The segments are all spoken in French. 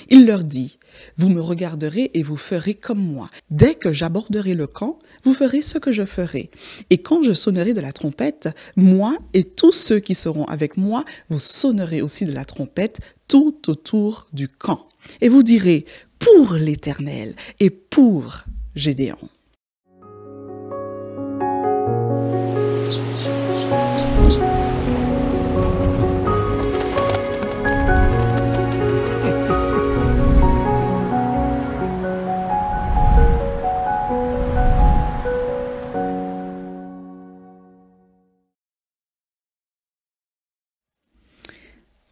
Il leur dit, « Vous me regarderez et vous ferez comme moi. Dès que j'aborderai le camp, vous ferez ce que je ferai. Et quand je sonnerai de la trompette, moi et tous ceux qui seront avec moi, vous sonnerez aussi de la trompette tout autour du camp. Et vous direz, pour l'Éternel et pour Gédéon. »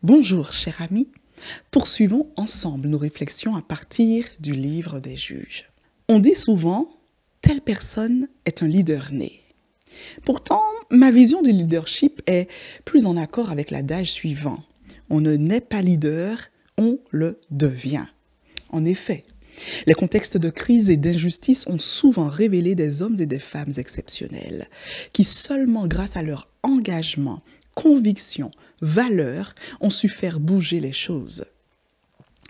Bonjour, chers amis. Poursuivons ensemble nos réflexions à partir du livre des Juges. On dit souvent, telle personne est un leader né. Pourtant, ma vision du leadership est plus en accord avec l'adage suivant. On ne naît pas leader, on le devient. En effet, les contextes de crise et d'injustice ont souvent révélé des hommes et des femmes exceptionnels qui seulement grâce à leur engagement, conviction, valeurs ont su faire bouger les choses.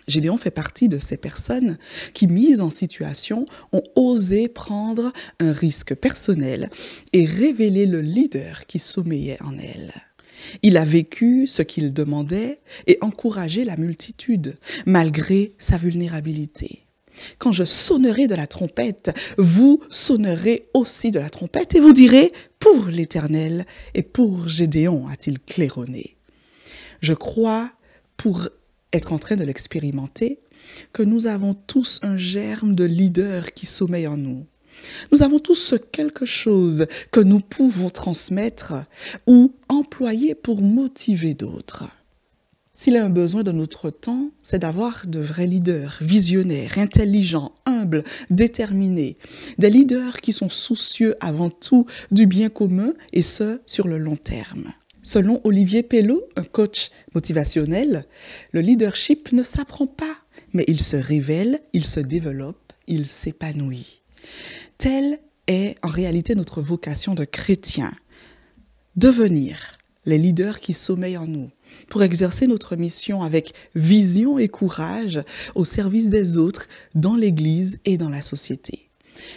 Gédéon fait partie de ces personnes qui, mises en situation, ont osé prendre un risque personnel et révéler le leader qui sommeillait en elle. Il a vécu ce qu'il demandait et encouragé la multitude, malgré sa vulnérabilité. Quand je sonnerai de la trompette, vous sonnerez aussi de la trompette et vous direz « pour l'Éternel et pour Gédéon », a-t-il claironné. Je crois, pour être en train de l'expérimenter, que nous avons tous un germe de leader qui sommeille en nous. Nous avons tous ce quelque chose que nous pouvons transmettre ou employer pour motiver d'autres. S'il y a un besoin de notre temps, c'est d'avoir de vrais leaders, visionnaires, intelligents, humbles, déterminés. Des leaders qui sont soucieux avant tout du bien commun et ce, sur le long terme. Selon Olivier Pello, un coach motivationnel, le leadership ne s'apprend pas, mais il se révèle, il se développe, il s'épanouit. Telle est en réalité notre vocation de chrétien. Devenir les leaders qui sommeillent en nous, pour exercer notre mission avec vision et courage au service des autres dans l'Église et dans la société.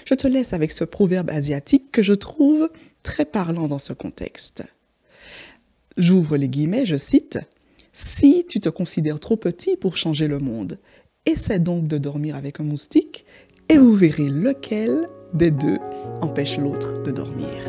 Je te laisse avec ce proverbe asiatique que je trouve très parlant dans ce contexte. J'ouvre les guillemets, je cite, « Si tu te considères trop petit pour changer le monde, essaie donc de dormir avec un moustique et vous verrez lequel des deux empêche l'autre de dormir. »